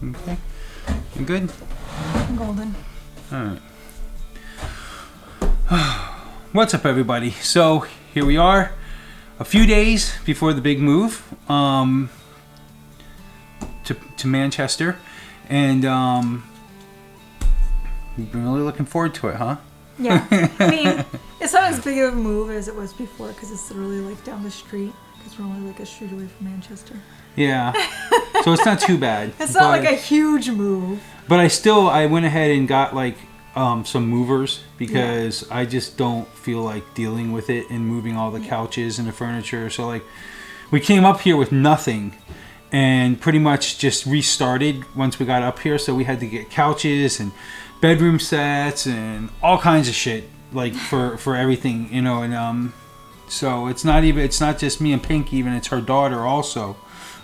Okay. You good? I'm golden. Alright. What's up, everybody? So, here we are, a few days before the big move to Manchester. And we've been really looking forward to it, huh? Yeah. I mean, it's not as big of a move as it was before because it's literally like down the street. Because we're only like a street away from Manchester. Yeah. So it's not too bad. It's not like a huge move. But I went ahead and got like some movers because I just don't feel like dealing with it and moving all the couches and the furniture. So like we came up here with nothing and pretty much just restarted once we got up here. So we had to get couches and bedroom sets and all kinds of shit like for everything, you know. And so it's not just me and Pink, even it's her daughter also,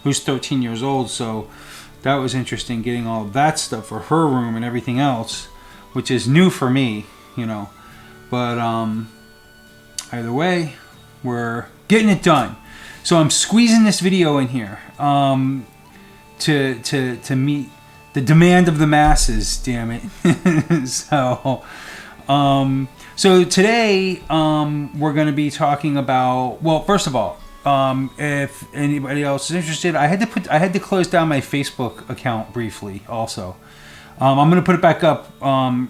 who's 13 years old. So that was interesting, getting all of that stuff for her room and everything else, which is new for me, you know. But either way, we're getting it done. So I'm squeezing this video in here to meet the demand of the masses. Damn it! So today we're going to be talking about. Well, first of all, if anybody else is interested, I had to close down my Facebook account briefly. Also, I'm going to put it back up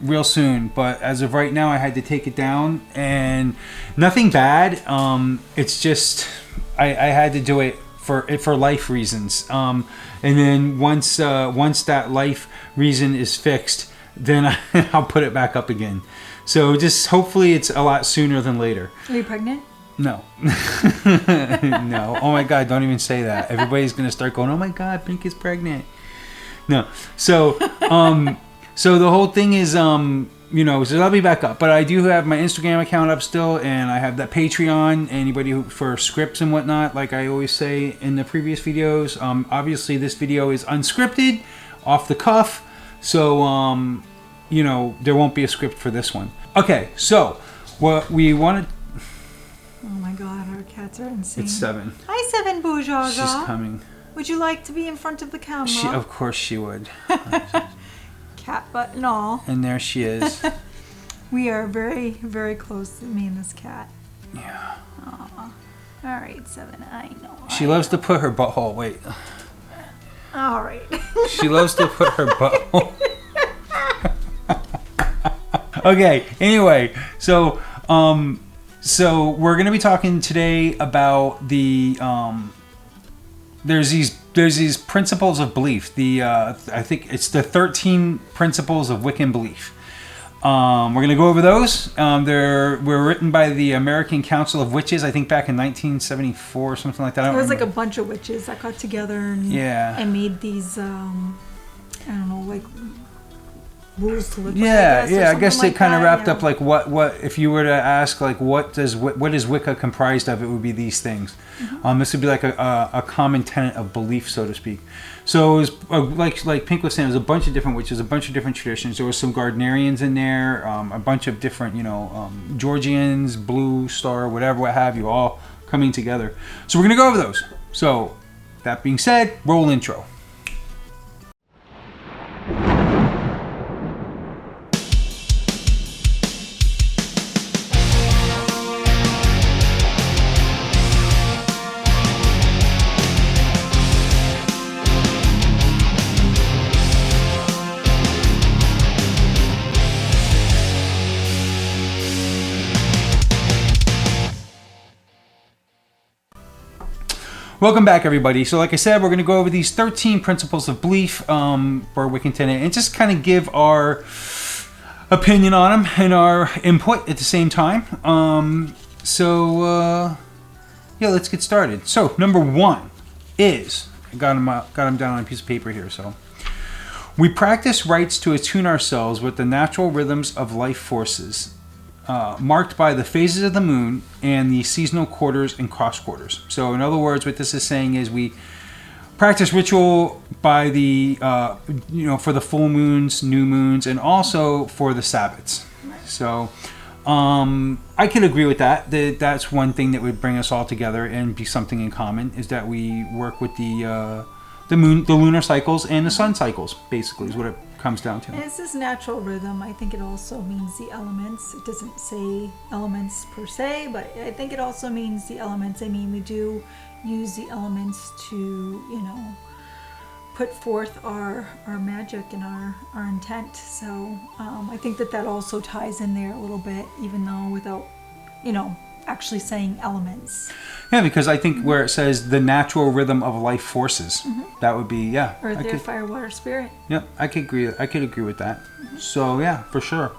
real soon. But as of right now, I had to take it down, and nothing bad. It's just I had to do it for life reasons. And then once that life reason is fixed, then I'll put it back up again. So just hopefully it's a lot sooner than later. Are you pregnant? No. No. Oh my God, don't even say that. Everybody's going to start going, oh my God, Pink is pregnant. No. So, so the whole thing is, you know, so I'll be back up. But I do have my Instagram account up still, and I have that Patreon. Anybody who, for scripts and whatnot, like I always say in the previous videos. Obviously, this video is unscripted, off the cuff. So, you know, there won't be a script for this one. Okay, so what we wanted. Oh my God, our cats are insane. It's 7. Hi, 7 Boujaga. She's coming. Would you like to be in front of the camera? Of course she would. Cat butt and all. And there she is. We are very, very close, me and this cat. Yeah. Aww. All right, 7, I know. She loves to put her butthole. Wait. All right. She loves to put her butthole. Okay, anyway, so we're going to be talking today about the there's these principles of belief. I think it's the 13 principles of Wiccan belief. We're going to go over those. Were written by the American Council of Witches, I think back in 1974 or something like that. It was like a bunch of witches that got together and made these I don't know, like rules to live by. I guess they kind of wrapped up like what if you were to ask like what is Wicca comprised of, it would be these things. Mm-hmm. This would be like a common tenet of belief, so to speak. So it was like Pink was saying, it was a bunch of different witches, a bunch of different traditions. There was some Gardnerians in there, a bunch of different, you know, Georgians, Blue Star, whatever, what have you, all coming together. So we're gonna go over those. So that being said, roll intro. Welcome back, everybody. So like I said, we're going to go over these 13 principles of belief for Wiccan tenet and just kind of give our opinion on them and our input at the same time. Yeah, let's get started. So number 1 is, I got them down on a piece of paper here. So we practice rites to attune ourselves with the natural rhythms of life forces, marked by the phases of the moon and the seasonal quarters and cross quarters. So in other words, what this is saying is we practice ritual by the, for the full moons, new moons, and also for the Sabbats. So I can agree with that. That's one thing that would bring us all together and be something in common, is that we work with the the lunar cycles and the sun cycles, basically, is what it comes down to. And it's this natural rhythm. I think it also means the elements. It doesn't say elements per se, but I think it also means the elements. I mean, we do use the elements to, put forth our magic and our intent. So I think that also ties in there a little bit, even though without, actually saying elements. Yeah, because I think where it says the natural rhythm of life forces, that would be, Earth, air, fire, water, spirit. Yep, I could agree with that. So yeah, for sure.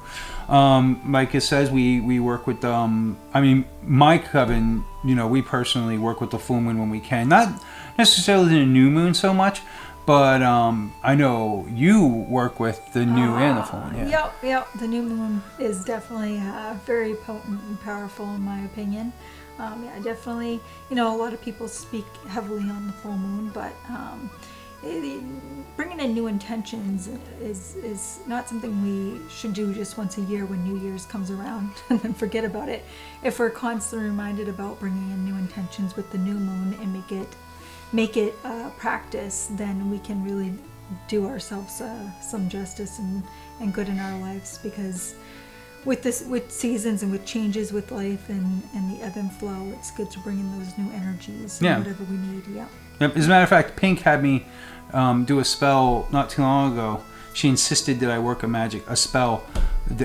Like it says, we work with my coven, we personally work with the full moon when we can. Not necessarily the new moon so much, but I know you work with the new and the full moon. Yeah. Yep. The new moon is definitely very potent and powerful in my opinion. Definitely. A lot of people speak heavily on the full moon, but bringing in new intentions is not something we should do just once a year when New Year's comes around and then forget about it. If we're constantly reminded about bringing in new intentions with the new moon and make it practice, then we can really do ourselves some justice and good in our lives, because with seasons and with changes with life and the ebb and flow, it's good to bring in those new energies and whatever we need. Yep. As a matter of fact, Pink had me do a spell not too long ago. She insisted that I work a spell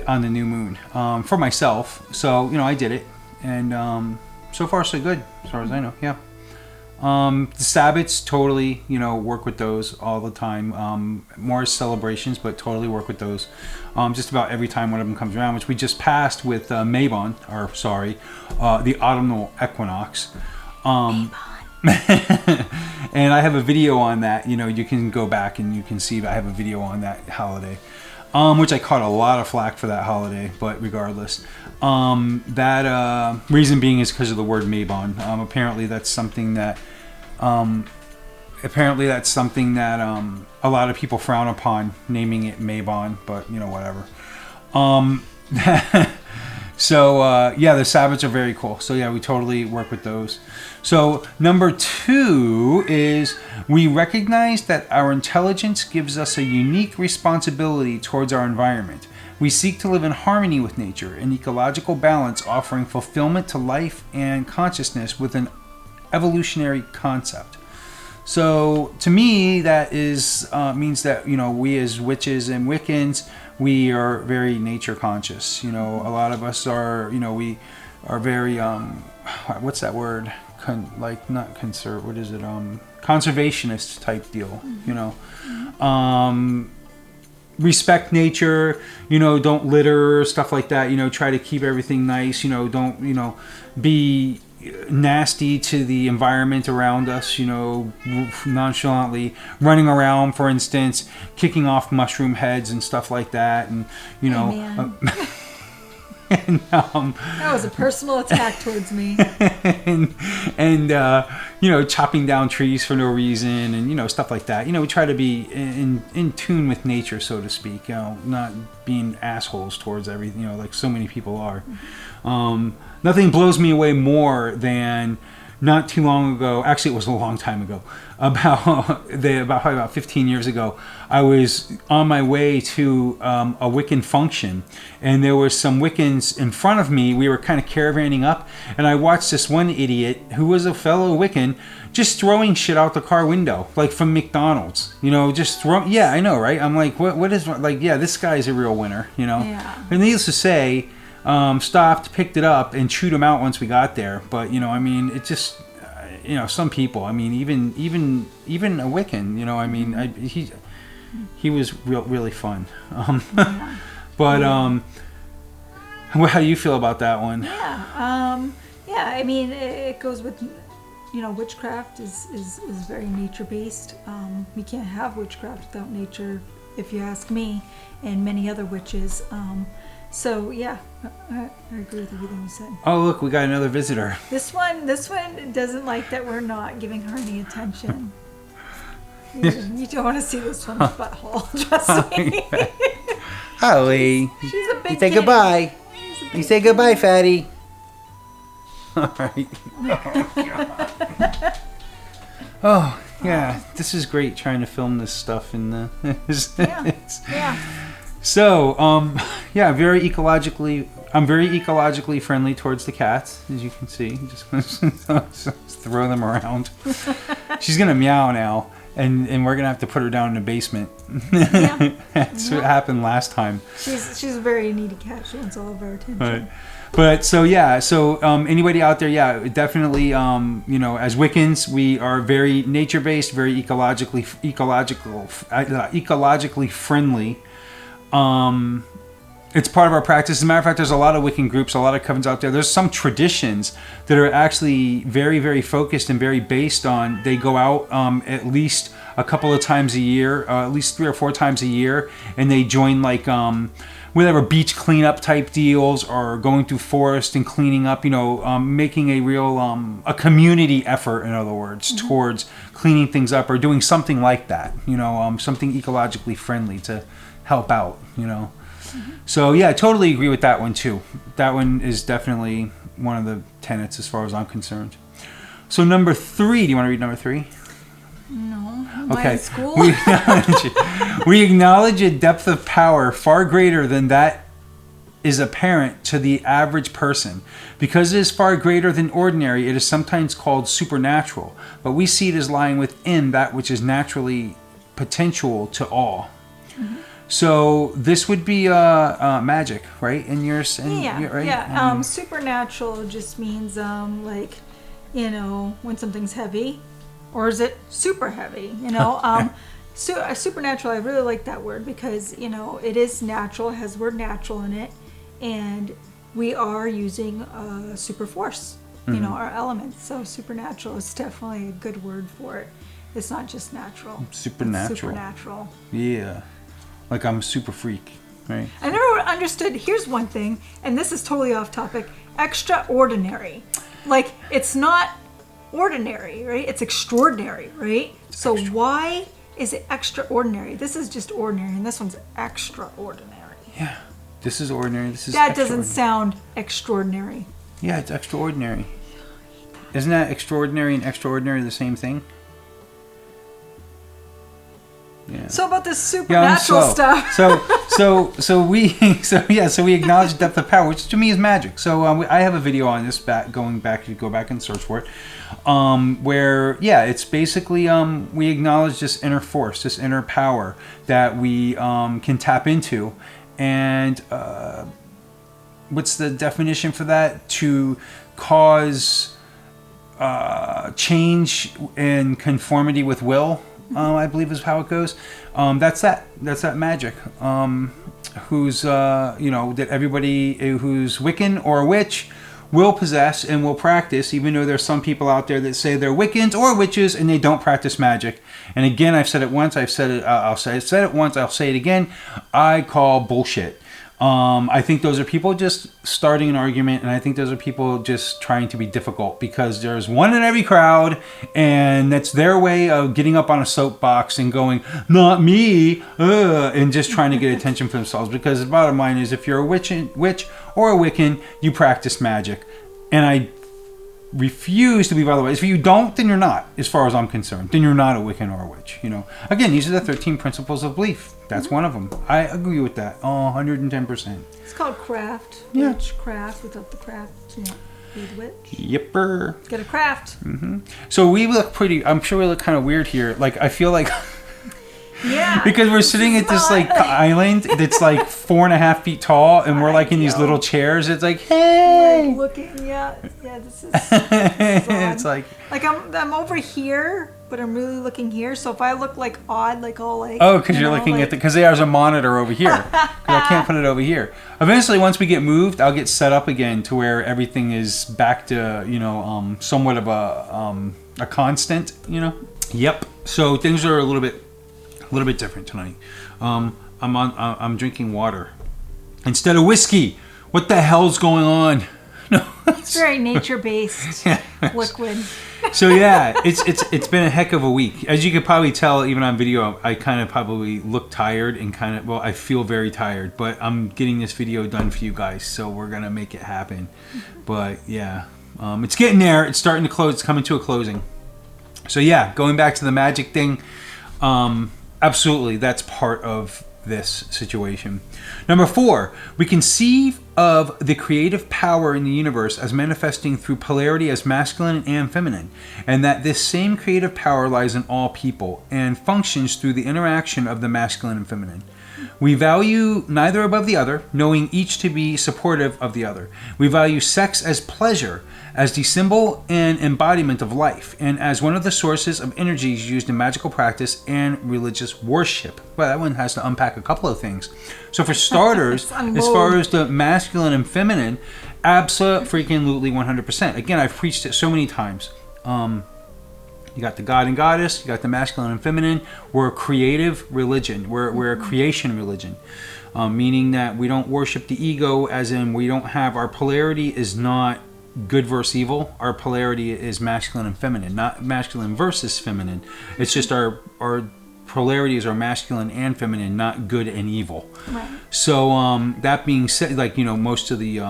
on the new moon for myself. So I did it, and so far so good as far as I know. Yeah. The Sabbats, totally, work with those all the time. More celebrations, but totally work with those just about every time one of them comes around, which we just passed with the autumnal equinox. And I have a video on that. You can go back and you can see I have a video on that holiday, which I caught a lot of flack for that holiday, but regardless. That reason being is because of the word Mabon. Apparently that's something that a lot of people frown upon, naming it Mabon, but whatever. So the Sabbats are very cool. So we totally work with those. So number 2 is we recognize that our intelligence gives us a unique responsibility towards our environment. We seek to live in harmony with nature, an ecological balance offering fulfillment to life and consciousness with an evolutionary concept. So to me, that is means that we as witches and Wiccans, we are very nature conscious. A lot of us are we are very what's that word? Conservationist type deal. Respect nature, don't litter, stuff like that, try to keep everything nice, don't, be nasty to the environment around us, nonchalantly running around, for instance, kicking off mushroom heads and stuff like that, and, and, that was a personal attack towards me. and chopping down trees for no reason, and stuff like that. We try to be in tune with nature, so to speak. Not being assholes towards everything. Like so many people are. Nothing blows me away more than not too long ago. Actually, it was a long time ago. About 15 years ago, I was on my way to a Wiccan function, and there were some Wiccans in front of me. We were kind of caravanning up, and I watched this one idiot who was a fellow Wiccan just throwing shit out the car window, like from McDonald's. Just throw. Yeah, I know, right? I'm like, what is like? Yeah, this guy's a real winner. Yeah. And needless to say, stopped, picked it up, and chewed him out once we got there. But it just. Some people. Even a Wiccan. He was really fun. But how do you feel about that one? Yeah. It goes with witchcraft is very nature based. We can't have witchcraft without nature, if you ask me, and many other witches. So yeah, I agree with everything you said. Oh look, we got another visitor. This one doesn't like that we're not giving her any attention. You don't want to see this one's butthole, trust me. Holly, she's a big you say goodbye. You say goodbye, fatty. All right. Oh, God. Oh. Yeah, this is great trying to film this stuff in the. Yeah. So, yeah, I'm very ecologically friendly towards the cats, as you can see. Just throw them around. She's gonna meow now, and we're gonna have to put her down in the basement. Yeah. That's what happened last time. She's a very needy cat. She wants all of our attention. Right. But so anybody out there, definitely, as Wiccans, we are very nature-based, very ecologically friendly. It's part of our practice. As a matter of fact, there's a lot of Wiccan groups, a lot of covens out there. There's some traditions that are actually very, very focused and very based on, they go out at least a couple of times a year, at least 3 or 4 times a year, and they join like whatever beach cleanup type deals, or going through forest and cleaning up, making a real a community effort, in other words, towards cleaning things up or doing something like that, something ecologically friendly to help out, So yeah, I totally agree with that one too. That one is definitely one of the tenets as far as I'm concerned. So number 3, do you want to read number 3? No. Okay. In school? We acknowledge a depth of power far greater than that is apparent to the average person. Because it is far greater than ordinary, it is sometimes called supernatural, but we see it as lying within that which is naturally potential to all. Mm-hmm. So this would be magic, right? In yours, right? Yeah. Supernatural just means when something's heavy, or is it super heavy? Supernatural. I really like that word because it is natural. It has the word natural in it, and we are using super force. Our elements. So supernatural is definitely a good word for it. It's not just natural. Supernatural. It's supernatural. Yeah. Like I'm a super freak, right? I never understood. Here's one thing, and this is totally off topic. Extraordinary. Like, it's not ordinary, right? It's extraordinary, right? So why is it extraordinary? This is just ordinary, and this one's extraordinary. Yeah. This is ordinary. This is That doesn't sound extraordinary. Yeah, it's extraordinary. Isn't that extraordinary and extraordinary the same thing? Yeah. So about this supernatural stuff. So we acknowledge depth of power, which to me is magic. So I have a video on this going back. If you go back and search for it, where it's basically we acknowledge this inner force, this inner power that we can tap into, and what's the definition for that? To cause change and conformity with will. I believe is how it goes. That's that magic. Who's that everybody who's Wiccan or a witch will possess and will practice, even though there's some people out there that say they're Wiccans or witches and they don't practice magic. And again, I've said it once. I've said it. I'll say it once. I'll say it again. I call bullshit. I think those are people just starting an argument, and I think those are people just trying to be difficult because there's one in every crowd, and that's their way of getting up on a soapbox and going, "Not me," and just trying to get attention for themselves. Because the bottom line is, if you're a witch or a Wiccan, you practice magic, and I refuse to be otherwise. If you don't, then you're not, as far as I'm concerned. Then you're not a Wiccan or a witch. Again, these are the 13 principles of belief. That's one of them. I agree with that. 110%. It's called craft. Yeah. Witchcraft. Without the craft, be the witch. Yipper. Get a craft. Mm-hmm. So we look pretty. I'm sure we look kind of weird here. Like I feel like. Yeah. Because we're sitting at this island that's like 4.5 feet tall, and we're like in these little chairs. It's like, hey, like looking, this is it's like I'm over here, but I'm really looking here. So if I look like odd, like all like because you're looking at because there's a monitor over here. 'Cause I can't put it over here. Eventually, once we get moved, I'll get set up again to where everything is back to somewhat of a constant. Yep. So things are a little bit different tonight. I'm drinking water instead of whiskey. What the hell's going on? No, it's very nature-based liquid. So it's been a heck of a week. As you could probably tell, even on video, I kind of probably look tired and I feel very tired. But I'm getting this video done for you guys, so we're gonna make it happen. But it's getting there. It's starting to close. It's coming to a closing. So yeah, going back to the magic thing, absolutely, that's part of this situation. Number 4, we conceive of the creative power in the universe as manifesting through polarity as masculine and feminine, and that this same creative power lies in all people and functions through the interaction of the masculine and feminine. We value neither above the other, knowing each to be supportive of the other. We value sex as pleasure, as the symbol and embodiment of life, and as one of the sources of energies used in magical practice and religious worship. Well, that one has to unpack a couple of things. So for starters, as far as the masculine and feminine, abso-freaking-lutely 100%. Again, I've preached it so many times. You got the god and goddess, you got the masculine and feminine. We're a creative religion. We're a creation religion. Meaning that we don't worship the ego, as in we don't have, our polarity is not good versus evil. Our polarity is masculine and feminine, not masculine versus feminine. It's just our polarity is our masculine and feminine, not good and evil. Right. So that being said, like, most of the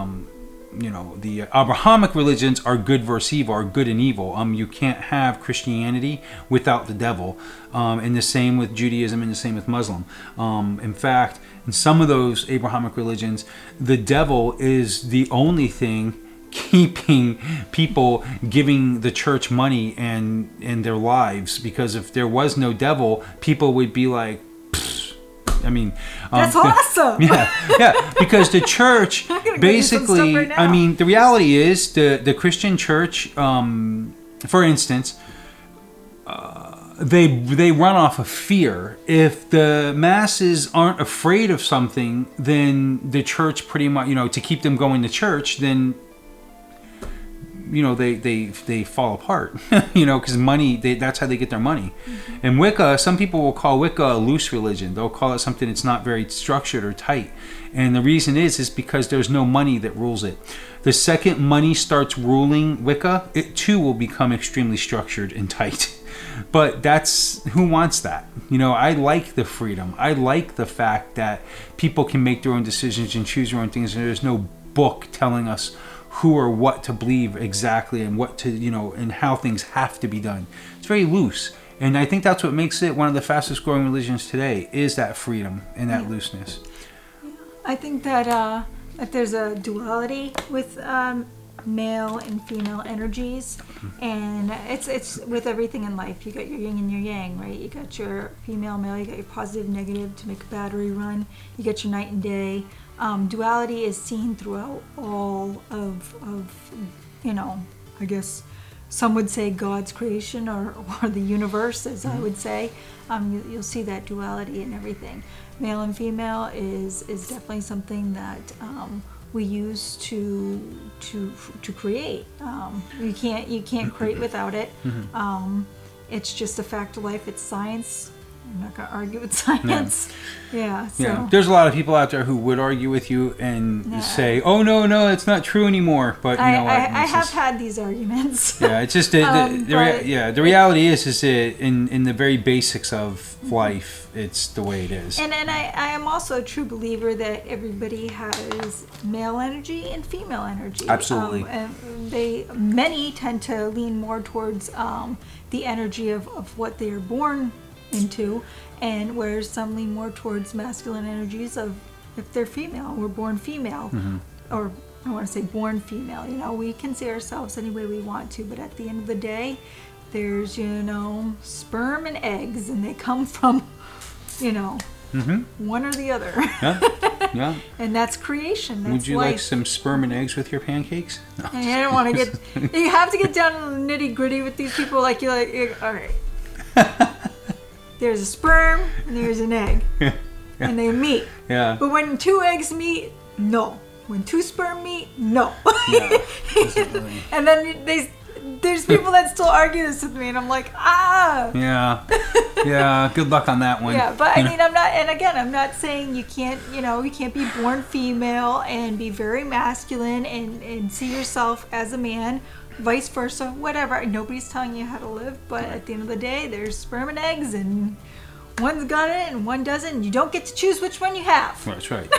the Abrahamic religions are good versus evil, are good and evil. You can't have Christianity without the devil, and the same with Judaism, and the same with Muslim. In fact, in some of those Abrahamic religions, the devil is the only thing keeping people giving the church money and their lives, because if there was no devil, people would be like, I mean, that's awesome. Yeah, because the church basically, right, the reality is the Christian church, for instance, they run off of fear. If the masses aren't afraid of something, then the church pretty much, to keep them going to church, then they fall apart, because money, that's how they get their money. Mm-hmm. And Wicca, some people will call Wicca a loose religion. They'll call it something that's not very structured or tight. And the reason is because there's no money that rules it. The second money starts ruling Wicca, it too will become extremely structured and tight. But who wants that? I like the freedom. I like the fact that people can make their own decisions and choose their own things, and there's no book telling us who or what to believe exactly, and what to, and how things have to be done. It's very loose. And I think that's what makes it one of the fastest growing religions today, is that freedom and that looseness. Yeah. I think that there's a duality with male and female energies, and it's with everything in life. You got your yin and your yang, right? You got your female, male, you got your positive, negative to make a battery run. You got your night and day. Duality is seen throughout all of I guess some would say God's creation, or the universe, as I would say. You'll see that duality in everything. Male and female is definitely something that we use to create. You can't create without it. Mm-hmm. It's just a fact of life. It's science. I'm not going to argue with science. Yeah. So. There's a lot of people out there who would argue with you and say, "Oh no, it's not true anymore." But you know what? I have had these arguments. Yeah, it's just the reality is that in the very basics of life, it's the way it is. And I am also a true believer that everybody has male energy and female energy. Absolutely. And many tend to lean more towards the energy of what they are born into, and whereas some lean more towards masculine energies of if they're female, we're born female. Mm-hmm. Or I want to say born female. We can see ourselves any way we want to, but at the end of the day, there's sperm and eggs, and they come from one or the other. Yeah. And that's creation. That's Would you life. like some sperm and eggs with your pancakes? No. And I don't want to get. You have to get down to the nitty gritty with these people. Like you're like, all right. There's a sperm and there's an egg, and they meet. Yeah. But when two eggs meet, no. When two sperm meet, no. Yeah, and then there's people that still argue this with me, and I'm like, Yeah. Good luck on that one. Yeah, but I mean, I'm not saying you can't be born female and be very masculine and see yourself as a man. Vice versa, whatever. Nobody's telling you how to live, but at the end of the day, there's sperm and eggs, and one's got it and one doesn't. You don't get to choose which one you have. That's right.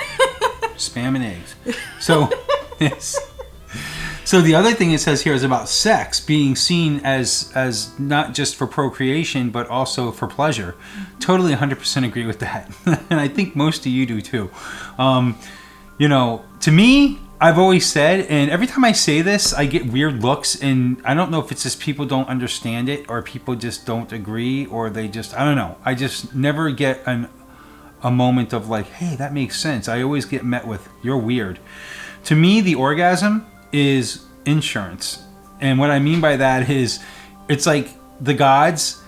Spam and eggs. So, yes. So the other thing it says here is about sex being seen as not just for procreation, but also for pleasure. Totally 100% agree with that. And I think most of you do too. To me, I've always said, and every time I say this, I get weird looks, and I don't know if it's just people don't understand it or people just don't agree or they just, I don't know. I just never get a moment of like, hey, that makes sense. I always get met with, you're weird. To me, the orgasm is insurance. And what I mean by that is, it's like the gods,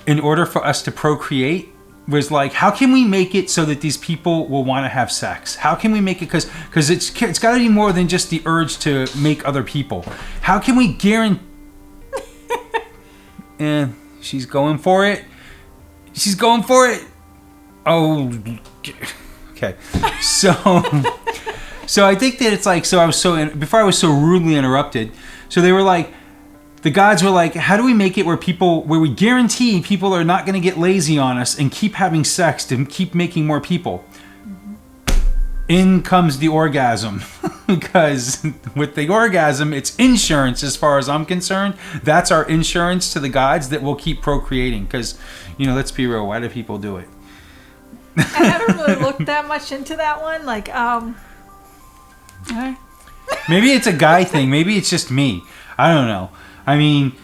in order for us to procreate, was like, how can we make it so that these people will want to have sex? How can we make it, because it's got to be more than just the urge to make other people. How can we guarantee... And she's going for it. She's going for it. Oh, okay. So I think that it's like, before I was so rudely interrupted, so they were like, the gods were like, how do we make it where we guarantee people are not going to get lazy on us and keep having sex to keep making more people? In comes the orgasm. Because with the orgasm, it's insurance as far as I'm concerned. That's our insurance to the gods that we'll keep procreating. Because, let's be real, why do people do it? I haven't really looked that much into that one. Like, Maybe it's a guy thing. Maybe it's just me. I don't know. I mean,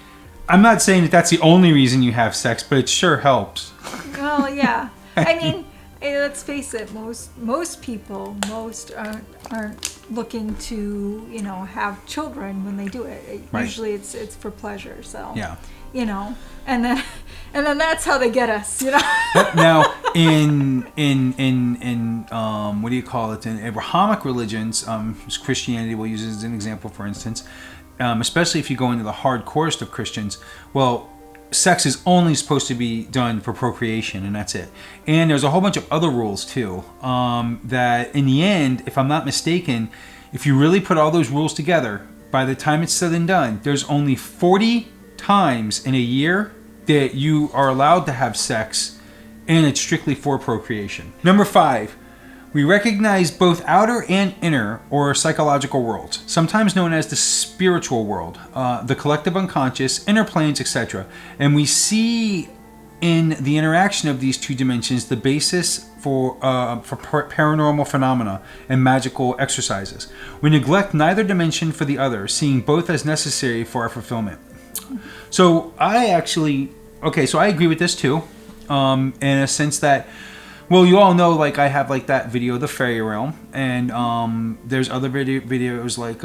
I'm not saying that that's the only reason you have sex, but it sure helps. Well, yeah. I mean, let's face it. Most people aren't looking to have children when they do it. Right. Usually, it's for pleasure. So yeah. And then that's how they get us. Now, in what do you call it? In Abrahamic religions, Christianity we'll use as an example, for instance. Especially if you go into the hardcorest of Christians, well, sex is only supposed to be done for procreation, and that's it. And there's a whole bunch of other rules too, that in the end, if I'm not mistaken, if you really put all those rules together, by the time it's said and done, there's only 40 times in a year that you are allowed to have sex, and it's strictly for procreation. Number 5. We recognize both outer and inner or psychological worlds, sometimes known as the spiritual world, the collective unconscious, inner planes, etc. And we see in the interaction of these two dimensions the basis for paranormal phenomena and magical exercises. We neglect neither dimension for the other, seeing both as necessary for our fulfillment. So I agree with this too, in a sense that, well, you all know, like, I have, like, that video, The Fairy Realm, and there's other videos, like,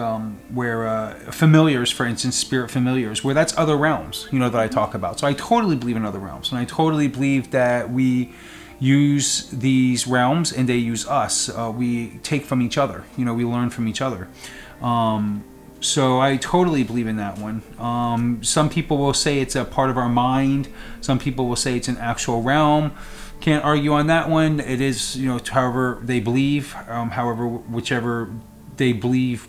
where familiars, for instance, spirit familiars, where that's other realms, that I talk about. So I totally believe in other realms, and I totally believe that we use these realms, and they use us. We take from each other, we learn from each other. So I totally believe in that one. Some people will say it's a part of our mind. Some people will say it's an actual realm. Can't argue on that one. It is, however they believe, whichever they believe,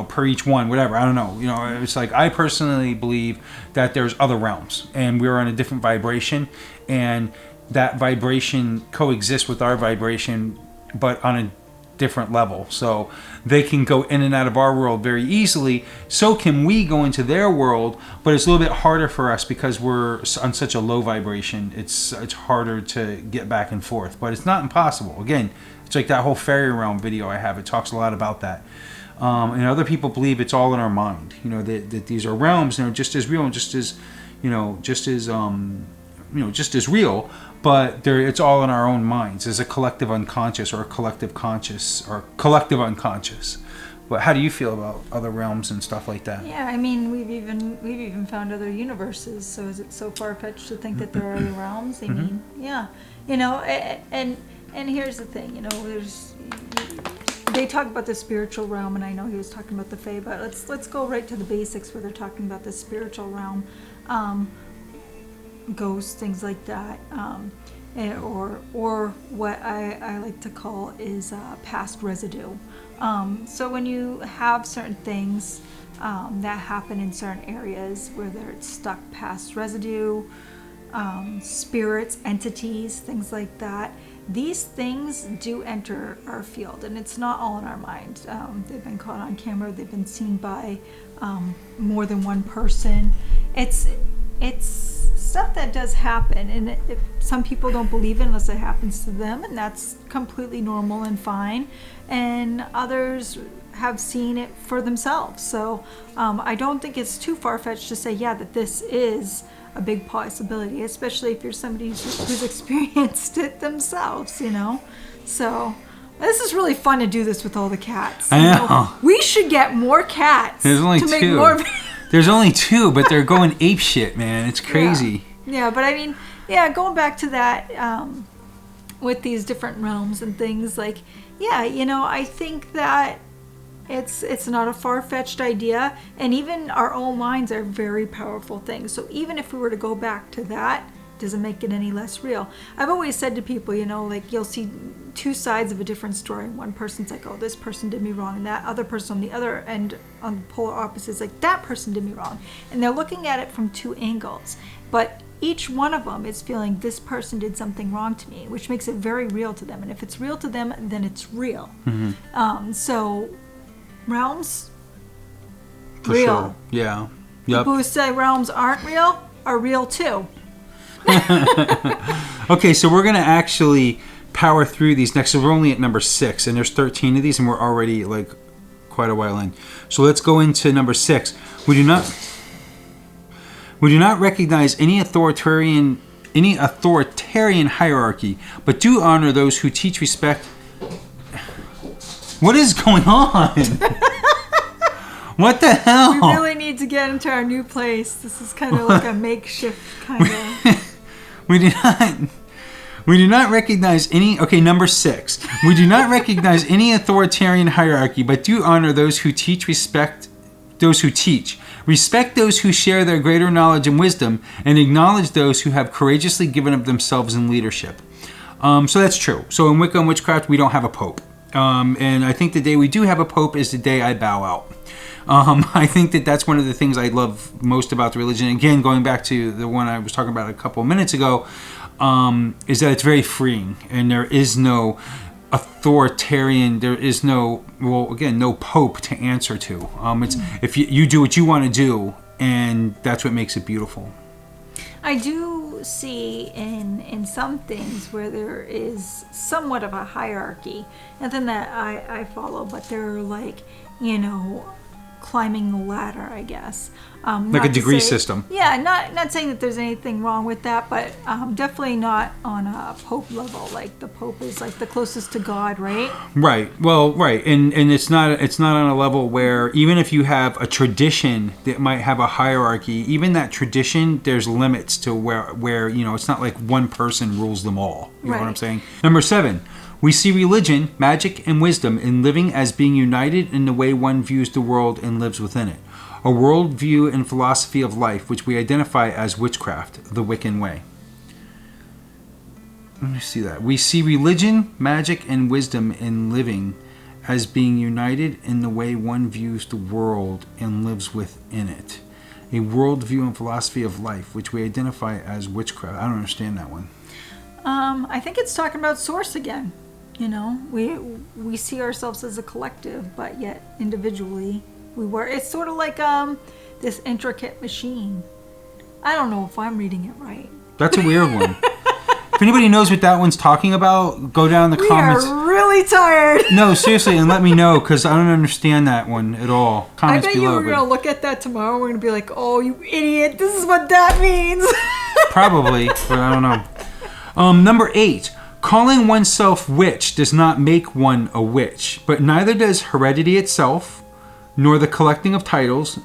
per each one, whatever. I don't know. It's like, I personally believe that there's other realms and we're on a different vibration, and that vibration coexists with our vibration, but on a different level. So they can go in and out of our world very easily. So can we go into their world, but it's a little bit harder for us because we're on such a low vibration. It's harder to get back and forth, but it's not impossible. Again, it's like that whole fairy realm video I have. It talks a lot about that. And other people believe it's all in our mind. That these are realms, just as real and just as real, but it's all in our own minds. There's a collective unconscious or a collective conscious or collective unconscious. But how do you feel about other realms and stuff like that? Yeah, I mean, we've even found other universes. So is it so far-fetched to think that there are other realms? I mean, yeah, and here's the thing, they talk about the spiritual realm, and I know he was talking about the Fae, but let's go right to the basics where they're talking about the spiritual realm. Ghosts, things like that, or what I like to call is past residue. So when you have certain things that happen in certain areas, whether it's stuck past residue, spirits, entities, things like that, these things do enter our field, and it's not all in our mind. They've been caught on camera. They've been seen by more than one person. It's stuff that does happen, and some people don't believe it unless it happens to them, and that's completely normal and fine. And others have seen it for themselves. So I don't think it's too far-fetched to say, yeah, that this is a big possibility, especially if you're somebody who's experienced it themselves, you know. So this is really fun to do this with all the cats. I know. We should get more cats. There's only to two. Make more... There's only two, but they're going ape shit, man. It's crazy. Yeah, but I mean, yeah, going back to that with these different realms and things, like, yeah, you know, I think that it's not a far-fetched idea, and even our own minds are very powerful things. So even if we were to go back to that, doesn't make it any less real. I've always said to people, you know, like, you'll see two sides of a different story. One person's like, oh, this person did me wrong, and that other person on the other end, on the polar opposite, is like, that person did me wrong. And they're looking at it from two angles, but each one of them is feeling this person did something wrong to me, which makes it very real to them. And if it's real to them, then it's real. Mm-hmm. So realms, For real. sure. Yeah. Yep. People who say realms aren't real are real too. Okay, so we're going to actually power through these next. So we're only at number 6, and there's 13 of these, and we're already like quite a while in. So let's go into number 6. We do not recognize any authoritarian hierarchy, but do honor those who teach respect. What is going on? What the hell? We really need to get into our new place. This is kind of like a makeshift kind of... We do not recognize any... Okay, number 6. We do not recognize any authoritarian hierarchy, but do honor those who teach, respect those who teach. Respect those who share their greater knowledge and wisdom, and acknowledge those who have courageously given up themselves in leadership. So that's true. So in Wicca and Witchcraft, we don't have a pope. And I think the day we do have a pope is the day I bow out. I think that's one of the things I love most about the religion. Again, going back to the one I was talking about a couple of minutes ago, is that it's very freeing, and there is no authoritarian, there is no, well, again, no pope to answer to. It's if you do what you want to do, and that's what makes it beautiful. I do see in some things where there is somewhat of a hierarchy, nothing that I follow, but they're like, you know, climbing the ladder, I guess. Like a degree system. Yeah, not saying that there's anything wrong with that, but definitely not on a pope level. Like the pope is like the closest to God, right? Right. Well, right, and it's not on a level where even if you have a tradition that might have a hierarchy, even that tradition, there's limits to where you know, it's not like one person rules them all. You know what I'm saying? Number 7. We see religion, magic, and wisdom in living as being united in the way one views the world and lives within it. A worldview and philosophy of life which we identify as witchcraft, the Wiccan way. Let me see that. We see religion, magic, and wisdom in living as being united in the way one views the world and lives within it. A worldview and philosophy of life which we identify as witchcraft. I don't understand that one. I think it's talking about source again. You know, we see ourselves as a collective, but yet individually we were. It's sort of like this intricate machine. I don't know if I'm reading it right. That's a weird one. If anybody knows what that one's talking about, go down in the comments. We are really tired. No, seriously, and let me know, because I don't understand that one at all. Comments I bet below. you we're going to look at that tomorrow. We're going to be like, oh, you idiot. This is what that means. Probably, but I don't know. Number 8. Calling oneself witch does not make one a witch, but neither does heredity itself, nor the collecting of titles,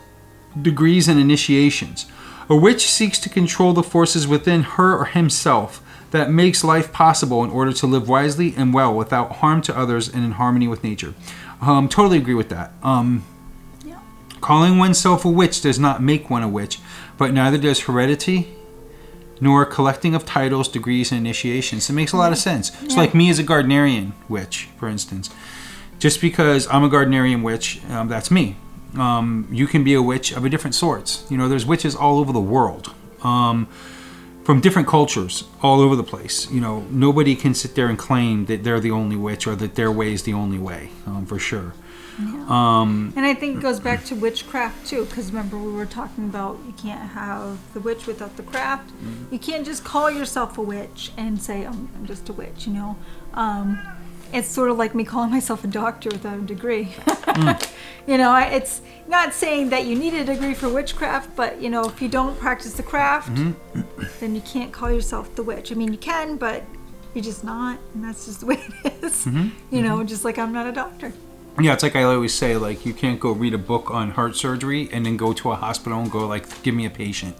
degrees, and initiations. A witch seeks to control the forces within her or himself that makes life possible in order to live wisely and well without harm to others and in harmony with nature. Totally agree with that. Yeah. Calling oneself a witch does not make one a witch, but neither does heredity nor collecting of titles, degrees, and initiations. It makes a lot of sense. It's like me as a Gardnerian witch, for instance. Just because I'm a Gardnerian witch, that's me. You can be a witch of a different sorts. You know, there's witches all over the world. from different cultures all over the place. You know, nobody can sit there and claim that they're the only witch or that their way is the only way, for sure. Yeah. And I think it goes back to witchcraft too, because remember we were talking about you can't have the witch without the craft. You can't just call yourself a witch and say, I'm just a witch, you know. It's sort of like me calling myself a doctor without a degree. You know, it's not saying that you need a degree for witchcraft, but, you know, if you don't practice the craft, then you can't call yourself the witch. I mean, you can, but you're just not, and that's just the way it is. You know, just like I'm not a doctor. Yeah, it's like I always say, like, you can't go read a book on heart surgery and then go to a hospital and go, like, give me a patient.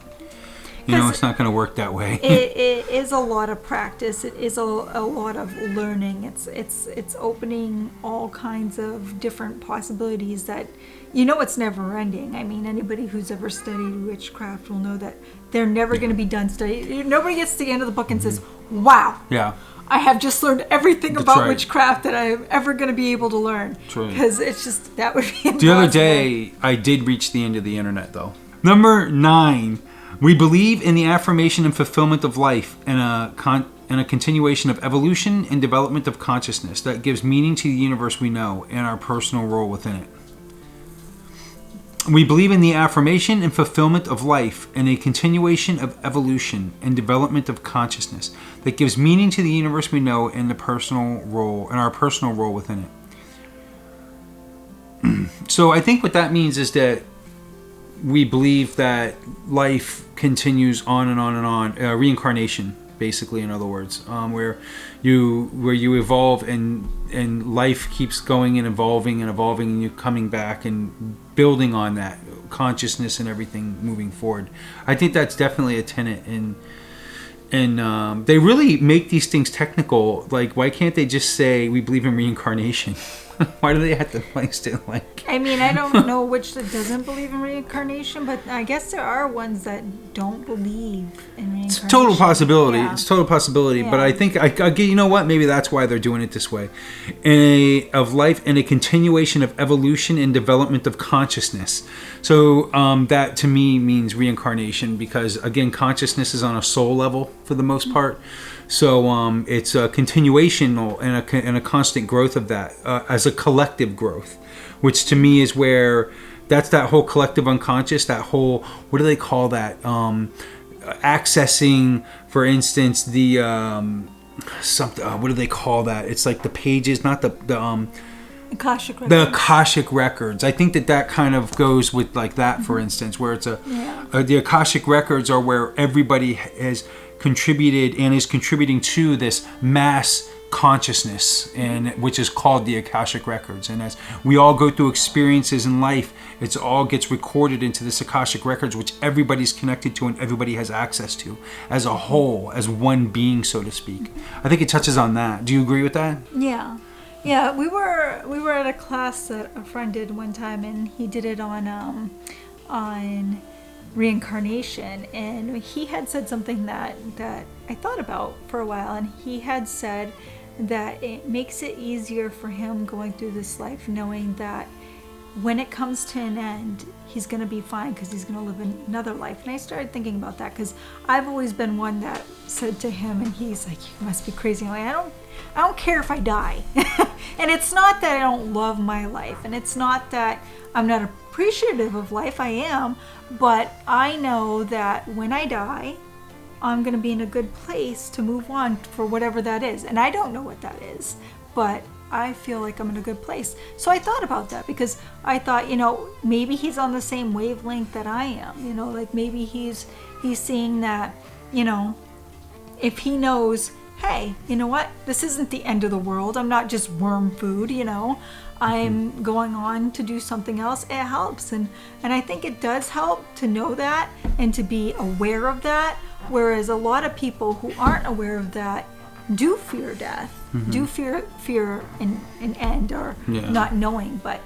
You know, it's not going to work that way. It is a lot of practice. It is a lot of learning. It's opening all kinds of different possibilities that, you know, it's never ending. I mean, anybody who's ever studied witchcraft will know that they're never going to be done studying. Nobody gets to the end of the book and says, wow. Yeah. I have just learned everything about witchcraft that I'm ever going to be able to learn. Because it's just, that would be impossible. The other day, I did reach the end of the internet, though. Number 9, we believe in the affirmation and fulfillment of life and a continuation of evolution and development of consciousness that gives meaning to the universe we know and our personal role within it. We believe in the affirmation and fulfillment of life and a continuation of evolution and development of consciousness that gives meaning to the universe we know and our personal role within it. So I think what that means is that we believe that life continues on and on and on, reincarnation, basically, in other words, where you evolve and life keeps going and evolving and you're coming back and building on that consciousness and everything moving forward. I think that's definitely a tenet, and they really make these things technical. Like, why can't they just say we believe in reincarnation? Why do they have to place it like? I mean, I don't know which that doesn't believe in reincarnation, but I guess there are ones that don't believe in reincarnation. It's total possibility. Yeah. It's total possibility. Yeah. But I think you know what? Maybe that's why they're doing it this way. Of life and a continuation of evolution and development of consciousness. So that to me means reincarnation because again, consciousness is on a soul level for the most part. So it's a continuation and a constant growth of that as a collective growth, which to me is where that's that whole collective unconscious, that whole, what do they call that? Accessing, for instance, the something. What do they call that? It's like the pages, not the Akashic records. The Akashic records. I think that kind of goes with like that, for instance, where it's the Akashic records are where everybody has contributed and is contributing to this mass consciousness, and which is called the Akashic records. And as we all go through experiences in life, it all gets recorded into this Akashic records, which everybody's connected to and everybody has access to as a whole, as one being, so to speak. I think it touches on that. Do you agree with that? Yeah, we were at a class that a friend did one time, and he did it on reincarnation, and he had said something that I thought about for a while, and he had said that it makes it easier for him going through this life knowing that when it comes to an end, he's going to be fine because he's going to live another life. And I started thinking about that because I've always been one that said to him, and he's like, you must be crazy. I'm like, I don't care if I die. And it's not that I don't love my life, and it's not that I'm not appreciative of life. I am, but I know that when I die, I'm going to be in a good place to move on for whatever that is. And I don't know what that is, but I feel like I'm in a good place. So I thought about that because I thought, maybe he's on the same wavelength that I am. Like maybe he's seeing that, if he knows, hey, you know what? This isn't the end of the world. I'm not just worm food, I'm going on to do something else. It helps. And I think it does help to know that and to be aware of that. Whereas a lot of people who aren't aware of that do fear death, do fear an end or not knowing. But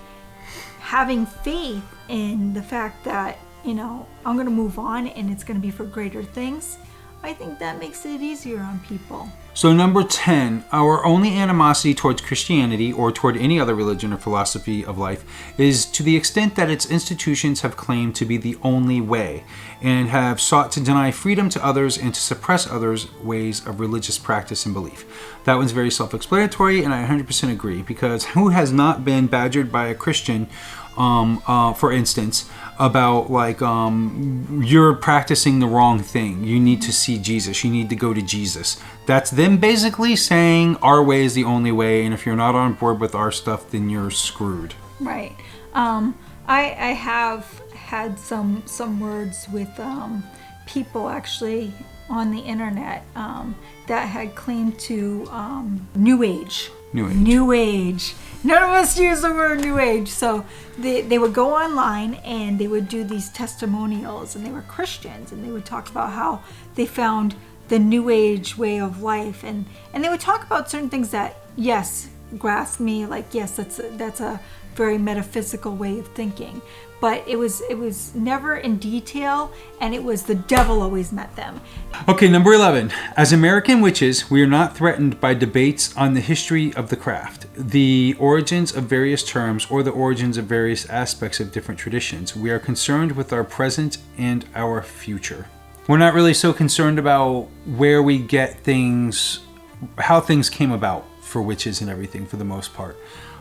having faith in the fact that, I'm going to move on and it's going to be for greater things, I think that makes it easier on people. So number 10, our only animosity towards Christianity or toward any other religion or philosophy of life is to the extent that its institutions have claimed to be the only way and have sought to deny freedom to others and to suppress others' ways of religious practice and belief. That one's very self-explanatory, and I 100% agree, because who has not been badgered by a Christian, for instance, about like you're practicing the wrong thing, you need to see Jesus, you need to go to Jesus. That's them basically saying our way is the only way, and if you're not on board with our stuff, then you're screwed. Right. I have had some words with people actually on the internet that had claimed to New Age. New Age. None of us use the word New Age. So they would go online and they would do these testimonials, and they were Christians, and they would talk about how they found the New Age way of life, and they would talk about certain things that, yes, grasped me, like, yes, that's a very metaphysical way of thinking, but it was never in detail, and it was the devil always met them. Okay, number 11. As American witches, we are not threatened by debates on the history of the craft, the origins of various terms, or the origins of various aspects of different traditions. We are concerned with our present and our future. We're not really so concerned about where we get things, how things came about for witches and everything, for the most part.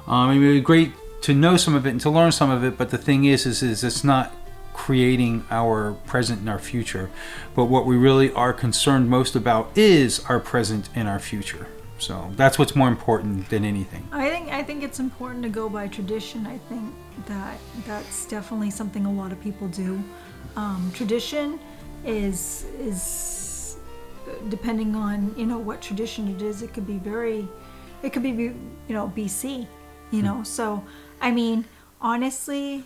I mean, it would be great to know some of it and to learn some of it, but the thing is it's not creating our present and our future. But what we really are concerned most about is our present and our future. So that's what's more important than anything. I think it's important to go by tradition. I think that's definitely something a lot of people do. Tradition is depending on what tradition it is. It could be BC. So I mean, honestly,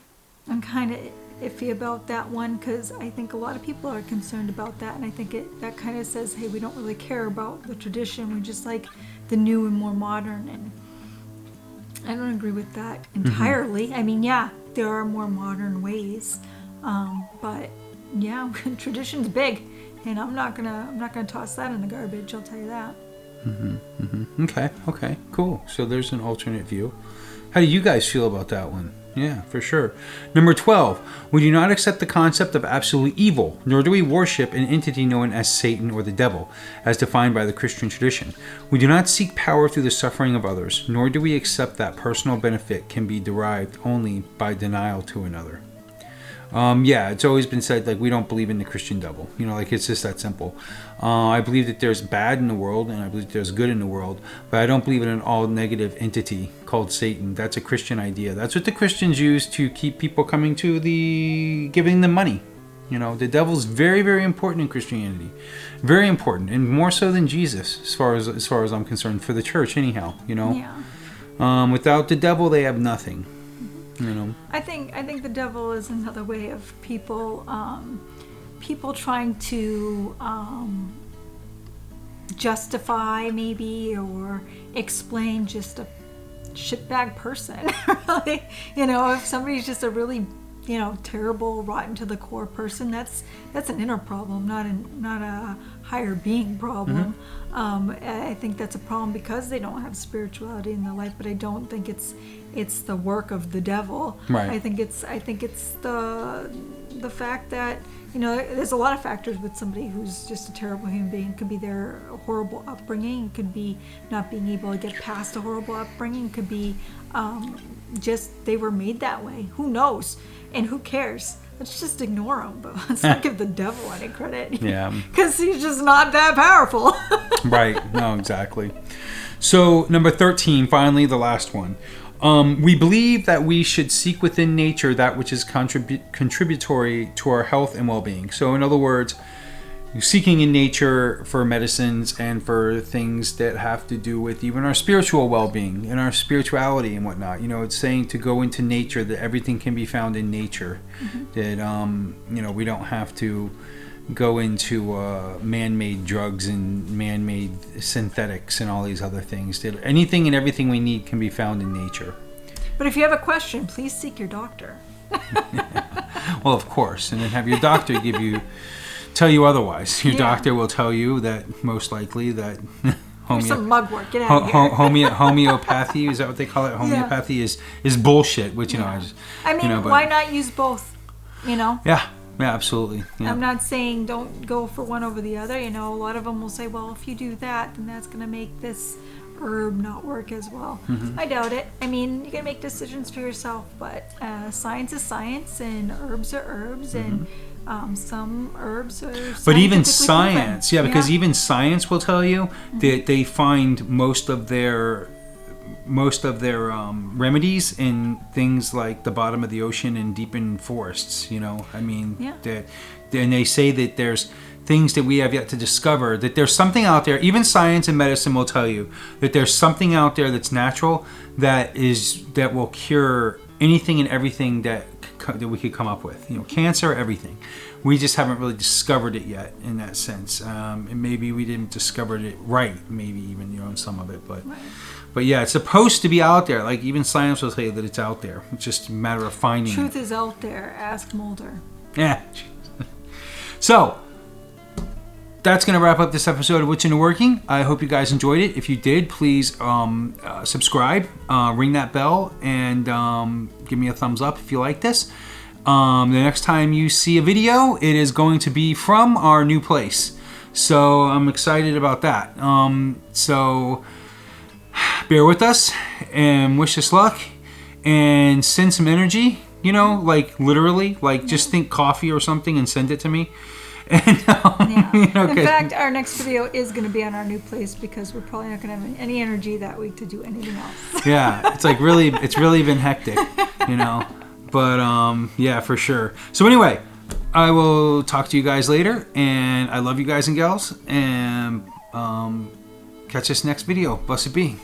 I'm kind of iffy about that one, because I think a lot of people are concerned about that, and I think that kind of says, hey, we don't really care about the tradition, we just like the new and more modern, and I don't agree with that entirely. I mean, yeah, there are more modern ways, but yeah, tradition's big, and I'm not gonna toss that in the garbage, I'll tell you that. Okay, cool. So there's an alternate view. How do you guys feel about that one? Yeah, for sure. Number 12. We do not accept the concept of absolute evil, nor do we worship an entity known as Satan or the devil, as defined by the Christian tradition. We do not seek power through the suffering of others, nor do we accept that personal benefit can be derived only by denial to another. Yeah, it's always been said, like, we don't believe in the Christian devil. Like, it's just that simple. I believe that there's bad in the world, and I believe there's good in the world, but I don't believe in an all-negative entity called Satan. That's a Christian idea. That's what the Christians use to keep people coming to giving them money. The devil's very, very important in Christianity. Very important, and more so than Jesus, as far as I'm concerned, for the church anyhow, Yeah. Without the devil, they have nothing. I think the devil is another way of people trying to justify maybe or explain just a shitbag person. Really, if somebody's just a really terrible, rotten to the core person, that's an inner problem, not a higher being problem. I think that's a problem because they don't have spirituality in their life, but I don't think it's the work of the devil. Right. I think it's the fact that there's a lot of factors with somebody who's just a terrible human being. It could be their horrible upbringing. It could be not being able to get past a horrible upbringing. It could be just they were made that way. Who knows? And who cares? Let's just ignore him, but let's not give the devil any credit. Yeah. Because he's just not that powerful. Right. No, exactly. So, number 13, finally, the last one. We believe that we should seek within nature that which is contributory to our health and well-being. So, in other words, seeking in nature for medicines and for things that have to do with even our spiritual well-being and our spirituality and whatnot. It's saying to go into nature, that everything can be found in nature. That we don't have to go into man-made drugs and man-made synthetics and all these other things. That anything and everything we need can be found in nature. But if you have a question, please seek your doctor. Well, of course, and then have your doctor tell you otherwise. Your doctor will tell you that most likely that some mugwort. Get out of here. Homeopathy, is that what they call it? Homeopathy is bullshit. Which I mean, why not use both? Yeah. Yeah, absolutely. Yeah. I'm not saying don't go for one over the other. You know, a lot of them will say, well, if you do that, then that's going to make this herb not work as well. I doubt it. I mean, you can make decisions for yourself, but science is science, and herbs are herbs, and some herbs are but even science, proven. Because even science will tell you that they find most of their remedies in things like the bottom of the ocean and deep in forests. You know, I mean, and they say that there's things that we have yet to discover, that there's something out there. Even science and medicine will tell you that there's something out there that's natural that will cure anything and everything that we could come up with. You know, cancer, everything. We just haven't really discovered it yet in that sense. And maybe we didn't discover it right. Maybe even in some of it, but. Right. But yeah, it's supposed to be out there. Like even science will tell you that it's out there. It's just a matter of finding Truth it. is out there. Ask Mulder. Yeah. So, that's going to wrap up this episode of What's in the Working. I hope you guys enjoyed it. If you did, please subscribe, ring that bell, and give me a thumbs up if you like this. The next time you see a video, it is going to be from our new place. So, I'm excited about that. So, bear with us and wish us luck and send some energy, like literally, like just think coffee or something and send it to me. And, In fact, our next video is going to be on our new place because we're probably not going to have any energy that week to do anything else. Yeah, it's like really, it's really been hectic, but yeah, for sure. So anyway, I will talk to you guys later, and I love you guys and gals, and catch us next video. Blessed be.